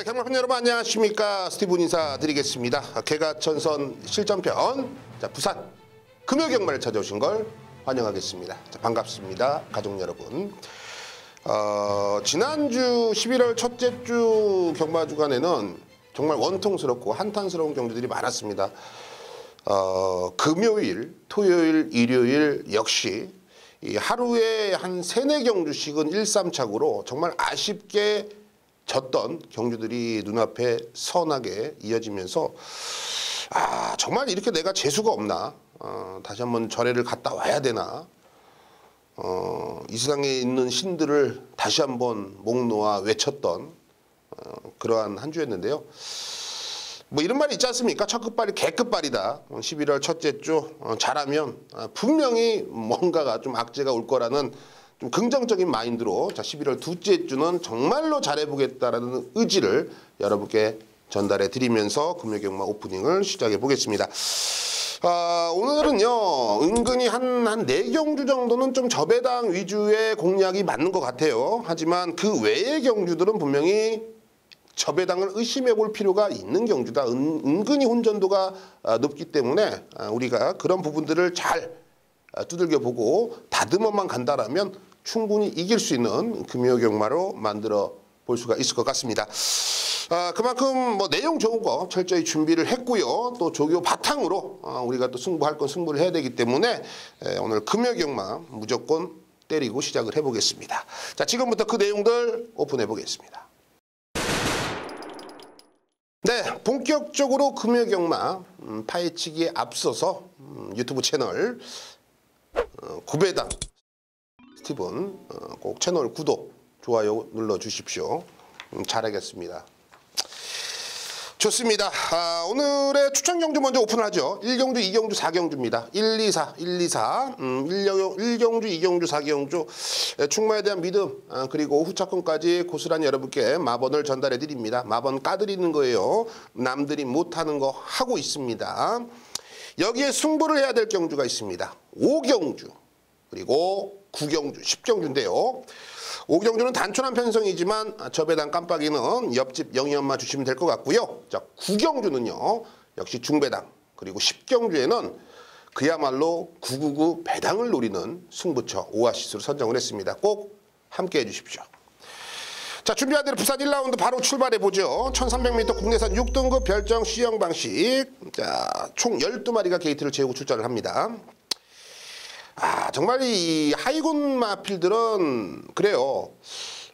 네, 경마팬 여러분 안녕하십니까. 스티븐 인사드리겠습니다. 개가천선 실전편, 자, 부산 금요경마를 찾아오신 걸 환영하겠습니다. 자, 반갑습니다. 가족 여러분. 지난주 11월 첫째 주 경마 주간에는 정말 원통스럽고 한탄스러운 경주들이 많았습니다. 금요일, 토요일, 일요일 역시 이 하루에 한 3-4경주씩은 1-3착으로 정말 아쉽게 졌던 경주들이 눈앞에 선하게 이어지면서 정말 이렇게 내가 재수가 없나, 다시 한번 절에를 갔다 와야 되나, 이 세상에 있는 신들을 다시 한번 목 놓아 외쳤던 그러한 한 주였는데요. 뭐 이런 말이 있지 않습니까? 첫 끝발이 개끝발이다. 11월 첫째 주 잘하면 분명히 뭔가가 좀 악재가 올 거라는 좀 긍정적인 마인드로, 자, 11월 둘째 주는 정말로 잘해보겠다라는 의지를 여러분께 전달해 드리면서 금요경마 오프닝을 시작해 보겠습니다. 오늘은요, 은근히 한 4경주 정도는 좀 저배당 위주의 공략이 맞는 것 같아요. 하지만 그 외의 경주들은 분명히 저배당을 의심해 볼 필요가 있는 경주다. 은근히 혼전도가 높기 때문에 우리가 그런 부분들을 잘 두들겨 보고 다듬어만 간다라면 충분히 이길 수 있는 금요경마로 만들어 볼 수가 있을 것 같습니다. 그만큼 뭐 내용 좋은 거 철저히 준비를 했고요. 또 조교 바탕으로 우리가 또 승부할 건 승부를 해야 되기 때문에 오늘 금요경마 무조건 때리고 시작을 해보겠습니다. 자, 지금부터 그 내용들 오픈해 보겠습니다. 네, 본격적으로 금요경마 파헤치기에 앞서서 유튜브 채널 구배당 스티븐 꼭 채널 구독, 좋아요 눌러주십시오. 잘하겠습니다. 좋습니다. 오늘의 추천 경주 먼저 오픈하죠. 1경주, 2경주, 4경주입니다. 1, 2, 4, 1, 2, 4. 1경주, 2경주, 4경주. 충마에 대한 믿음, 그리고 후차권까지 고스란히 여러분께 마번을 전달해 드립니다. 마번 까드리는 거예요. 남들이 못하는 거 하고 있습니다. 여기에 승부를 해야 될 경주가 있습니다. 5경주, 그리고 9경주, 10경주인데요. 5경주는 단촐한 편성이지만 저배당 깜빡이는 옆집 영희 엄마 주시면 될 것 같고요. 자, 9경주는요, 역시 중배당, 그리고 10경주에는 그야말로 999 배당을 노리는 승부처 오아시스로 선정을 했습니다. 꼭 함께 해주십시오. 자, 준비한 대로 부산 1라운드 바로 출발해보죠. 1300m 국내산 6등급 별정 C형 방식. 자, 총 12마리가 게이트를 채우고 출전을 합니다. 정말 이 하이군 마필들은 그래요.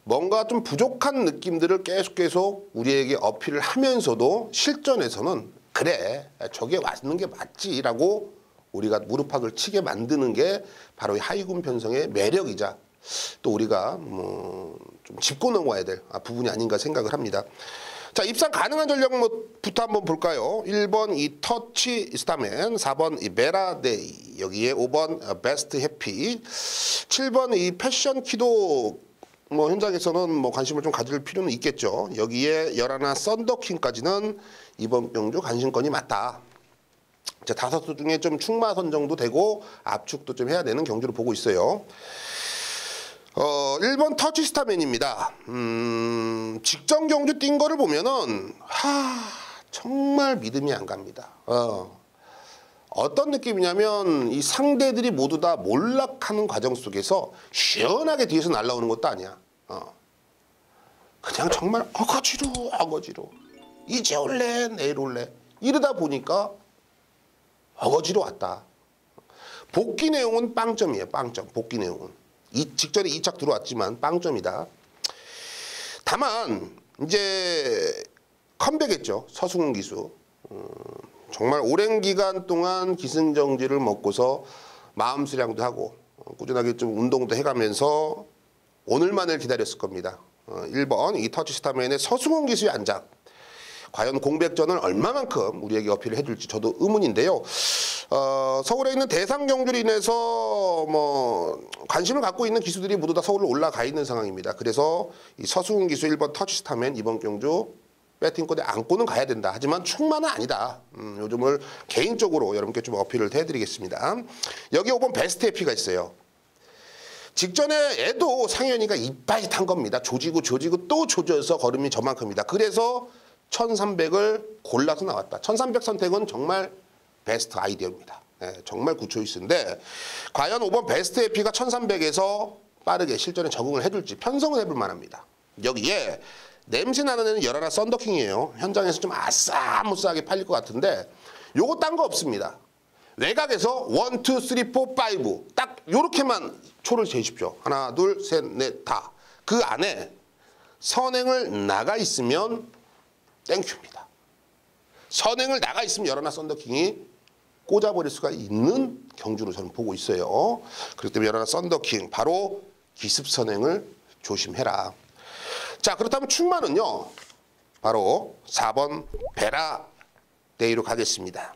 뭔가 좀 부족한 느낌들을 계속 우리에게 어필을 하면서도 실전에서는 그래, 저게 왔는 게 맞지라고 우리가 무릎팍을 치게 만드는 게 바로 이 하이군 편성의 매력이자 또 우리가 좀 짚고 넘어야 될 부분이 아닌가 생각을 합니다. 자, 입상 가능한 전력부터 한번 볼까요? 1번 이 터치 스타맨, 4번 이 메라데이, 여기에 5번 베스트 해피, 7번 이 패션 키도 뭐 현장에서는 뭐 관심을 좀 가질 필요는 있겠죠. 여기에 11 썬더킹까지는 이번 경주 관심권이 맞다. 자, 5수 중에 좀 충마 선정도 되고 압축도 좀 해야 되는 경주를 보고 있어요. 1번 터치 스타맨입니다. 직전 경주 뛴 거를 보면은 정말 믿음이 안 갑니다. 어떤 느낌이냐면 이 상대들이 모두 다 몰락하는 과정 속에서 시원하게 뒤에서 날아오는 것도 아니야. 그냥 정말 어거지로 이제 올래 내일 올래 이러다 보니까 어거지로 왔다. 복귀 내용은 빵점이에요. 빵점. 복귀 내용은 직전에 2착 들어왔지만 빵점이다. 다만 이제 컴백했죠. 서승훈 기수. 정말 오랜 기간 동안 기승정지를 먹고서 마음 수량도 하고 꾸준하게 좀 운동도 해가면서 오늘만을 기다렸을 겁니다. 1번 이 터치 스타맨의 서승훈 기수의 안작. 과연 공백전을 얼마만큼 우리에게 어필을 해줄지 저도 의문인데요. 서울에 있는 대상 경주로 인해서 뭐 관심을 갖고 있는 기수들이 모두 다 서울로 올라가 있는 상황입니다. 그래서 이 서승훈 기수 1번 터치 스타맨 이번 경주 배팅권에 안고는 가야 된다. 하지만 충만은 아니다. 요즘을 개인적으로 여러분께 좀 어필을 해드리겠습니다. 여기 5번 베스트 해피가 있어요. 직전에도 상현이가 이빨이 탄 겁니다. 조지고 또 조져서 걸음이 저만큼입니다. 그래서 1300을 골라서 나왔다. 1300 선택은 정말 베스트 아이디어입니다. 정말 굿초이스인데 과연 5번 베스트 에피가 1300에서 빠르게 실전에 적응을 해줄지 편성을 해볼 만합니다. 여기에 냄새나는 애는 열하나 썬더킹이에요. 현장에서 좀 아싸무싸하게 팔릴 것 같은데 요거 딴 거 없습니다. 외곽에서 1, 2, 3, 4, 5 딱 요렇게만 초를 재십시오. 하나, 둘, 셋, 넷, 다. 그 안에 선행을 나가 있으면 땡큐입니다. 선행을 나가 있으면 열하나 썬더킹이 꽂아버릴 수가 있는 경주로 저는 보고 있어요. 그렇기 때문에 열하나 썬더킹 바로 기습 선행을 조심해라. 자, 그렇다면 충마는요. 바로 4번 베라데이로 가겠습니다.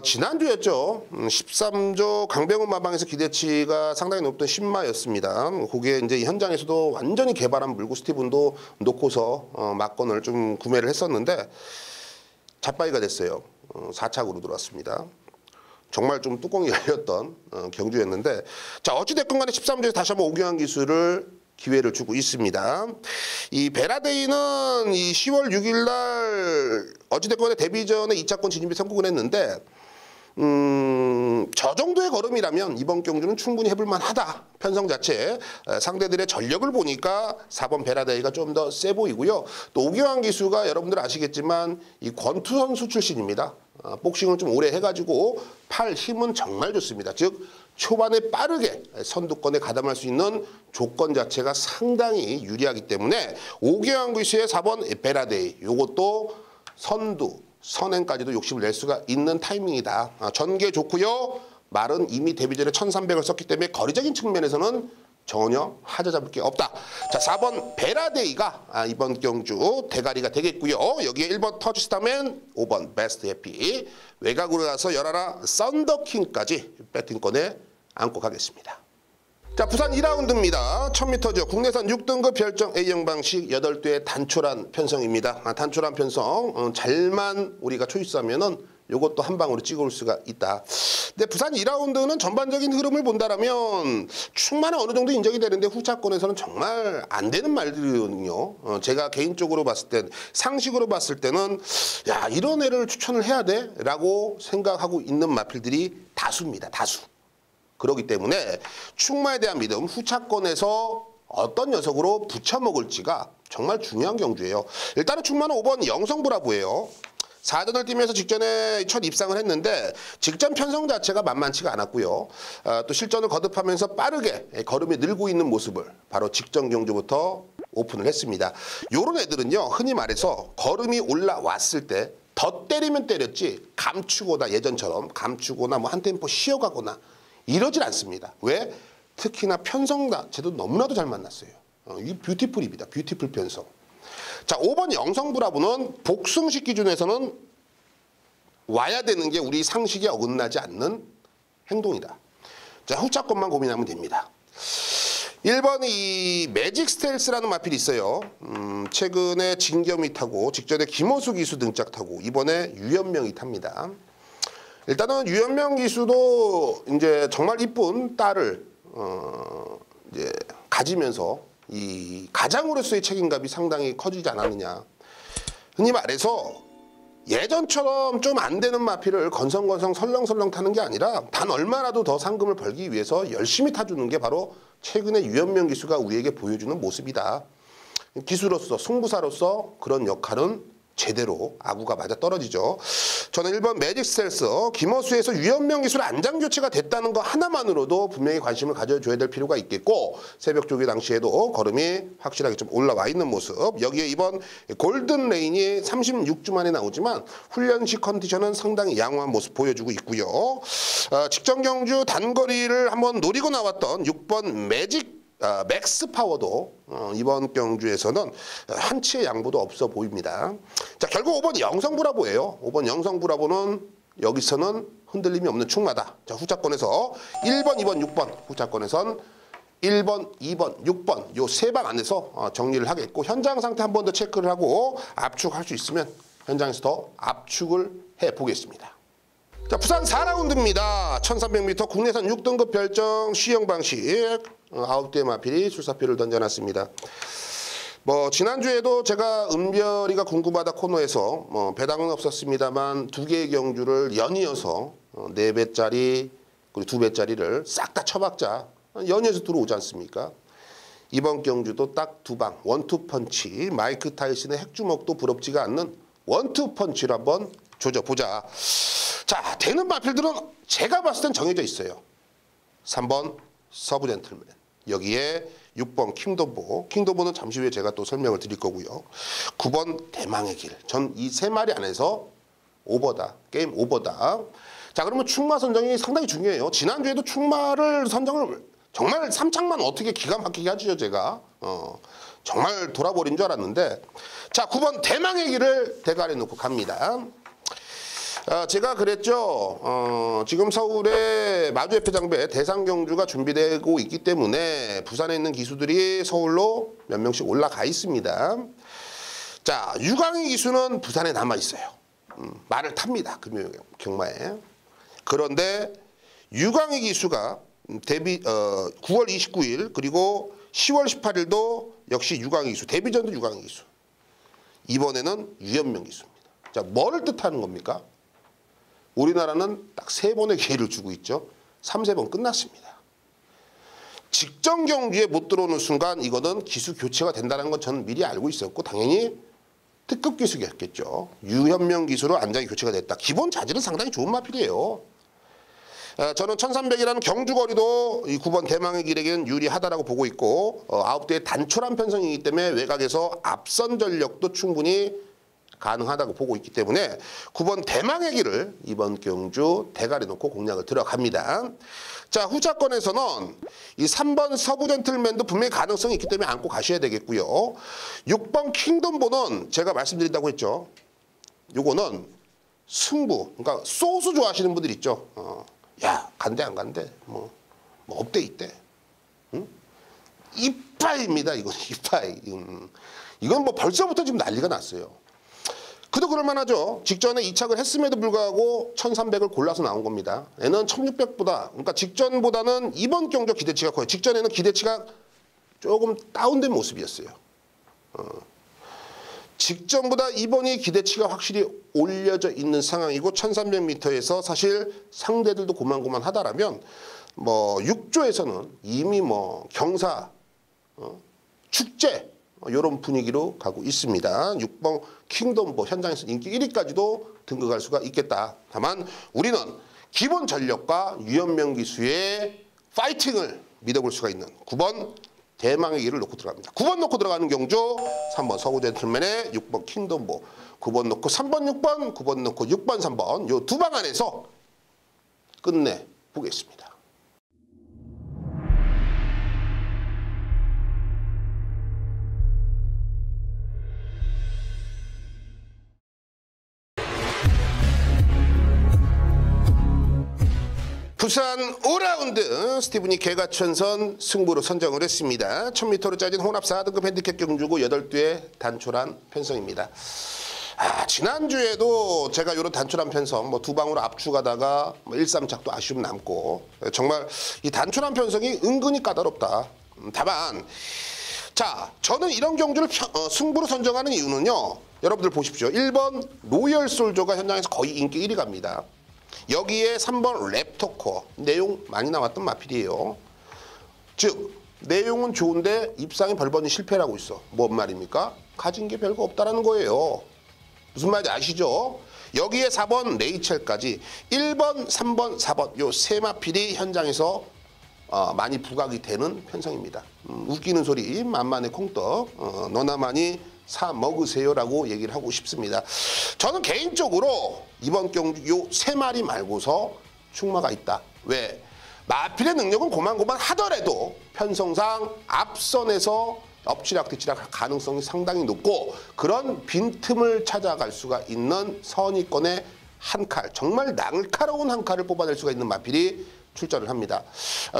지난주였죠. 13조 강병훈 마방에서 기대치가 상당히 높던 신마였습니다. 그게 이제 현장에서도 완전히 개발한 물고 스티븐도 놓고서 막건을 좀 구매를 했었는데 잡바이가 됐어요. 4착으로 들어왔습니다. 정말 좀 뚜껑이 열렸던 경주였는데 자 어찌됐건 간에 13조에서 다시 한번 오경환 기수를 기회를 주고 있습니다. 이 베라데이는 이 10월 6일 날 어찌됐건 데뷔전에 2차권 진입에 성공을 했는데 저 정도의 걸음이라면 이번 경주는 충분히 해볼 만하다. 편성 자체 상대들의 전력을 보니까 4번 베라데이가 좀 더 세 보이고요. 또 오경환 기수가 여러분들 아시겠지만 이 권투 선수 출신입니다. 복싱을 좀 오래 해가지고 팔 힘은 정말 좋습니다. 즉 초반에 빠르게 선두권에 가담할 수 있는 조건 자체가 상당히 유리하기 때문에 오경환 기수의 4번 베라데이 요것도 선두 선행까지도 욕심을 낼 수가 있는 타이밍이다. 전개 좋고요. 말은 이미 데뷔전에 1300을 썼기 때문에 거리적인 측면에서는 전혀 하자 잡을 게 없다. 자, 4번 베라데이가 이번 경주 대가리가 되겠고요. 여기에 1번 터치스타맨, 5번 베스트 해피, 외곽으로 가서 열하나 썬더킹까지 배팅권에 안고 가겠습니다. 자, 부산 2라운드입니다. 1000m죠. 국내산 6등급 별정 A형 방식 8대의 단촐한 편성입니다. 단촐한 편성 잘만 우리가 초이스하면은 요것도 한 방으로 찍어올 수가 있다. 근데 부산 2라운드는 전반적인 흐름을 본다라면 충만은 어느 정도 인정이 되는데 후차권에서는 정말 안 되는 말들이거든요. 제가 개인적으로 봤을 땐 상식으로 봤을 때는 야 이런 애를 추천을 해야 돼? 라고 생각하고 있는 마필들이 다수입니다. 다수. 그렇기 때문에 충마에 대한 믿음 후차권에서 어떤 녀석으로 붙여먹을지가 정말 중요한 경주예요. 일단은 충마는 5번 영성브라보예요. 4전을 뛰면서 직전에 첫 입상을 했는데 직전 편성 자체가 만만치가 않았고요. 또 실전을 거듭하면서 빠르게 걸음이 늘고 있는 모습을 바로 직전 경주부터 오픈을 했습니다. 요런 애들은요. 흔히 말해서 걸음이 올라왔을 때 더 때리면 때렸지 감추거나 예전처럼 감추거나 뭐 한 템포 쉬어가거나 이러질 않습니다. 왜? 특히나 편성 자체도 너무나도 잘 만났어요. 이게 뷰티풀입니다. 뷰티풀 편성. 자, 5번 영성브라보는 복승식 기준에서는 와야 되는 게 우리 상식에 어긋나지 않는 행동이다. 자, 후차권만 고민하면 됩니다. 1번 이 매직 스텔스라는 마필이 있어요. 최근에 진겸이 타고 직전에 김호수 기수 등짝 타고 이번에 유현명이 탑니다. 일단은 유현명 기수도 이제 정말 이쁜 딸을 이제 가지면서 이 가장으로서의 책임감이 상당히 커지지 않았느냐. 흔히 말해서 예전처럼 좀 안 되는 마필을 건성건성 설렁설렁 타는 게 아니라 단 얼마라도 더 상금을 벌기 위해서 열심히 타주는 게 바로 최근에 유현명 기수가 우리에게 보여주는 모습이다. 기수로서 승부사로서 그런 역할은 제대로 아구가 맞아 떨어지죠. 저는 1번 매직 스텔스 김어수에서 유현명 기술 안장 교체가 됐다는 거 하나만으로도 분명히 관심을 가져줘야 될 필요가 있겠고 새벽 조기 당시에도 걸음이 확실하게 좀 올라와 있는 모습. 여기에 이번 골든 레인이 36주 만에 나오지만 훈련식 컨디션은 상당히 양호한 모습 보여주고 있고요. 직전 경주 단거리를 한번 노리고 나왔던 6번 매직 맥스 파워도 이번 경주에서는 한치의 양보도 없어 보입니다. 자, 결국 5번 영성브라보예요. 5번 영성브라보는 여기서는 흔들림이 없는 충마다. 자, 후차권에서 1번, 2번, 6번 후차권에선 1번, 2번, 6번 요 세 방 안에서 정리를 하겠고 현장 상태 한 번 더 체크를 하고 압축할 수 있으면 현장에서 더 압축을 해보겠습니다. 자, 부산 4라운드입니다. 1300m 국내산 6등급 별정 시형 방식 9대 마필이 출사표를 던져놨습니다. 지난주에도 제가 은별이가 궁금하다 코너에서 배당은 없었습니다만 2개의 경주를 연이어서 4배짜리 그리고 2배짜리를 싹 다 쳐박자 연이어서 들어오지 않습니까? 이번 경주도 딱 2방 원투펀치 마이크 타이슨의 핵주먹도 부럽지가 않는 원투펀치로 한번 조져보자. 자, 되는 마필들은 제가 봤을 땐 정해져 있어요. 3번 서부 젠틀맨, 여기에 6번 킹덤보는 잠시 후에 제가 또 설명을 드릴 거고요. 9번 대망의 길, 전 이 3마리 안에서 오버다, 게임 오버다. 자, 그러면 충마 선정이 상당히 중요해요. 지난주에도 충마를 선정을 정말 3창만 어떻게 기가 막히게 하죠, 제가. 정말 돌아버린 줄 알았는데. 자, 9번 대망의 길을 대가리에 놓고 갑니다. 제가 그랬죠. 지금 서울에 마주협회장배 대상경주가 준비되고 있기 때문에 부산에 있는 기수들이 서울로 몇 명씩 올라가 있습니다. 자, 유광희 기수는 부산에 남아 있어요. 말을 탑니다. 금요 경마에. 그런데 유광희 기수가 9월 29일 그리고 10월 18일도 역시 유광희 기수, 데뷔전도 유광희 기수. 이번에는 유현명 기수입니다. 자, 뭐를 뜻하는 겁니까? 우리나라는 딱 3번의 기회를 주고 있죠. 3, 4번 끝났습니다. 직전 경주에 못 들어오는 순간 이거는 기수 교체가 된다는 건 저는 미리 알고 있었고 당연히 특급 기수였겠죠. 유현명 기수로 안장이 교체가 됐다. 기본 자질은 상당히 좋은 마필이에요. 저는 1300이라는 경주거리도 이 9번 대망의 길에게는 유리하다라고 보고 있고 9대의 단촐한 편성이기 때문에 외곽에서 앞선 전력도 충분히 가능하다고 보고 있기 때문에 9번 대망의 길을 이번 경주 대가리 놓고 공략을 들어갑니다. 자, 후자권에서는 이 3번 서부 젠틀맨도 분명히 가능성이 있기 때문에 안고 가셔야 되겠고요. 6번 킹덤보는 제가 말씀드린다고 했죠. 요거는 승부, 그러니까 소수 좋아하시는 분들 있죠. 야, 간대 안 간대, 업돼 있대. 응? 이빠이입니다. 이건 이빠이. 이건 벌써부터 지금 난리가 났어요. 그도 그럴만하죠. 직전에 이착을 했음에도 불구하고 1300을 골라서 나온 겁니다. 얘는 1600보다, 그러니까 직전보다는 이번 경주 기대치가 커요. 직전에는 기대치가 조금 다운된 모습이었어요. 직전보다 이번이 기대치가 확실히 올려져 있는 상황이고 1300m에서 사실 상대들도 고만고만하다라면 6조에서는 이미 경사, 축제 이런 분위기로 가고 있습니다. 6번 킹덤보 현장에서 인기 1위까지도 등극할 수가 있겠다. 다만 우리는 기본 전력과 유현명 기수의 파이팅을 믿어볼 수가 있는 9번 대망의 길을 놓고 들어갑니다. 9번 놓고 들어가는 경주 3번 서구 젠틀맨의 6번 킹덤보, 9번 놓고 3번 6번, 9번 놓고 6번 3번 요 두 방 안에서 끝내보겠습니다. 부산 5라운드 스티븐이 개가천선 승부로 선정을 했습니다. 1000m로 짜진 혼합 4등급 핸디캡 경주고 8대의 단촐한 편성입니다. 지난주에도 제가 이런 단촐한 편성 두 방으로 압축하다가 1, 3착도 아쉬움 남고 정말 이 단촐한 편성이 은근히 까다롭다. 다만 자, 저는 이런 경주를 승부로 선정하는 이유는요. 여러분들 보십시오. 1번 로열 솔저가 현장에서 거의 인기 1위 갑니다. 여기에 3번 랩토커 내용 많이 나왔던 마필이에요. 즉 내용은 좋은데 입상이 벌번이 실패라고 있어. 뭔 말입니까? 가진 게 별거 없다라는 거예요. 무슨 말인지 아시죠? 여기에 4번 레이첼까지 1번, 3번, 4번 요 세 마필이 현장에서 많이 부각이 되는 편성입니다. 웃기는 소리 만만의 콩떡 너나많이 사 먹으세요라고 얘기를 하고 싶습니다. 저는 개인적으로 이번 경주 요 세 마리 말고서 충마가 있다. 왜? 마필의 능력은 고만고만 하더라도 편성상 앞선에서 엎치락뒤치락 가능성이 상당히 높고 그런 빈틈을 찾아갈 수가 있는 선의권의 한 칼, 정말 날카로운 한 칼을 뽑아낼 수가 있는 마필이 출전을 합니다.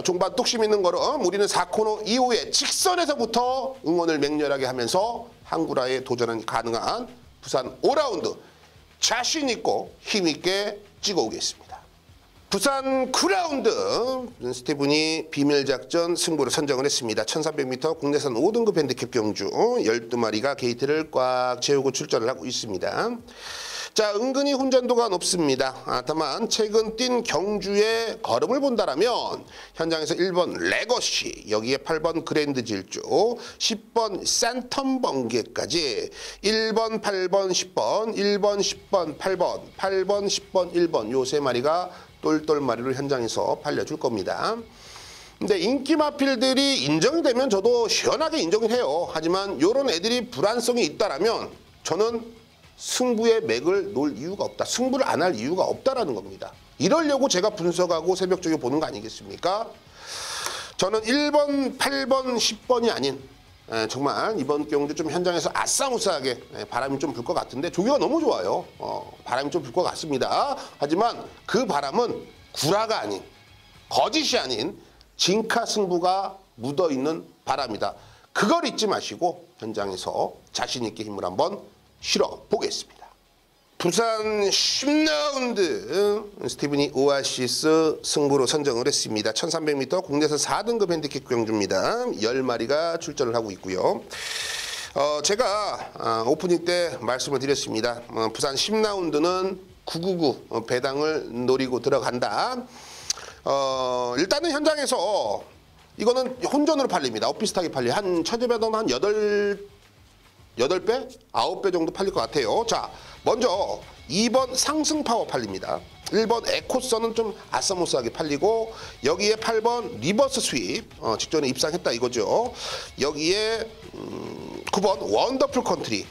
종반 뚝심 있는 걸음 우리는 4코너 이후에 직선에서부터 응원을 맹렬하게 하면서 항구라에 도전이 가능한 부산 5라운드 자신 있고 힘 있게 찍어오겠습니다. 부산 9라운드 스티븐이 비밀작전 승부를 선정을 했습니다. 1300m 국내산 5등급 핸디캡 경주 12마리가 게이트를 꽉 채우고 출전을 하고 있습니다. 자, 은근히 혼전도가 높습니다. 다만 최근 뛴 경주의 걸음을 본다라면 현장에서 1번 레거시, 여기에 8번 그랜드 질주, 10번 센텀 번개까지 1번, 8번, 10번, 1번, 10번, 8번, 8번, 10번, 1번 요 세 마리가 똘똘마리로 현장에서 팔려줄 겁니다. 근데 인기 마필들이 인정이 되면 저도 시원하게 인정을 해요. 하지만 이런 애들이 불안성이 있다라면 저는 승부의 맥을 놓을 이유가 없다. 승부를 안 할 이유가 없다라는 겁니다. 이러려고 제가 분석하고 새벽적으로 보는 거 아니겠습니까? 저는 1번, 8번, 10번이 아닌 정말 이번 경주 좀 현장에서 아싸무싸하게 바람이 좀 불 것 같은데 조기가 너무 좋아요. 바람이 좀 불 것 같습니다. 하지만 그 바람은 구라가 아닌, 거짓이 아닌 진카 승부가 묻어있는 바람이다. 그걸 잊지 마시고 현장에서 자신 있게 힘을 한번 실어 보겠습니다. 부산 10라운드 스티븐이 오아시스 승부로 선정을 했습니다. 1300m 국내에서 4등급 핸디캡 경주입니다. 10마리가 출전을 하고 있고요. 제가 오프닝 때 말씀을 드렸습니다. 부산 10라운드는 999 배당을 노리고 들어간다. 일단은 현장에서 이거는 혼전으로 팔립니다. 엇비슷하게 팔려. 한 천재배당 한 8배? 9배 정도 팔릴 것 같아요. 자, 먼저 2번 상승파워 팔립니다. 1번 에코선은 좀 아싸모스하게 팔리고 여기에 8번 리버스 스윕 직전에 입상했다 이거죠. 여기에 9번 원더풀 컨트리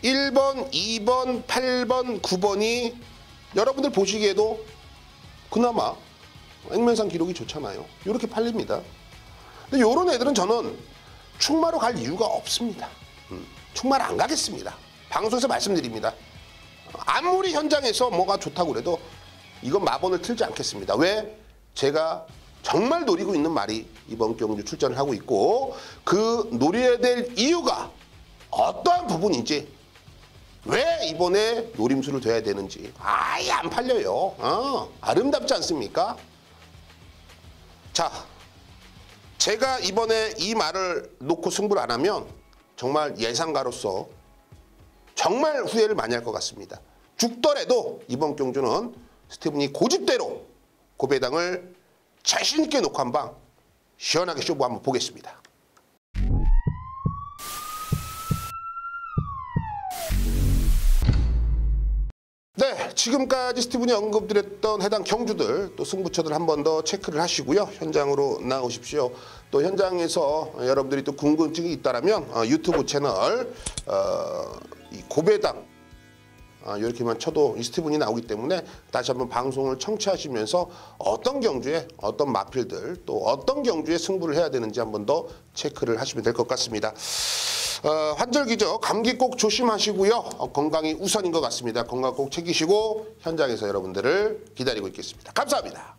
1번, 2번, 8번, 9번이 여러분들 보시기에도 그나마 액면상 기록이 좋잖아요. 이렇게 팔립니다. 근데 이런 애들은 저는 충마로 갈 이유가 없습니다. 충마를 안 가겠습니다. 방송에서 말씀드립니다. 아무리 현장에서 뭐가 좋다고 그래도 이건 마번을 틀지 않겠습니다. 왜? 제가 정말 노리고 있는 말이 이번 경주 출전을 하고 있고 그 노려야 될 이유가 어떠한 부분인지 왜 이번에 노림수를 둬야 되는지 아예 안 팔려요. 아름답지 않습니까? 자, 제가 이번에 이 말을 놓고 승부를 안 하면 정말 예상가로서 정말 후회를 많이 할 것 같습니다. 죽더라도 이번 경주는 스티븐이 고집대로 고배당을 자신 있게 놓고 한 방 시원하게 쇼부 한번 보겠습니다. 네, 지금까지 스티븐이 언급드렸던 해당 경주들 또 승부처들 한 번 더 체크를 하시고요. 현장으로 나오십시오. 또 현장에서 여러분들이 또 궁금증이 있다라면 유튜브 채널 이 고배당 이렇게만 쳐도 이 스티븐이 나오기 때문에 다시 한번 방송을 청취하시면서 어떤 경주에 어떤 마필들 또 어떤 경주에 승부를 해야 되는지 한번 더 체크를 하시면 될 것 같습니다. 환절기죠. 감기 꼭 조심하시고요. 건강이 우선인 것 같습니다. 건강 꼭 챙기시고 현장에서 여러분들을 기다리고 있겠습니다. 감사합니다.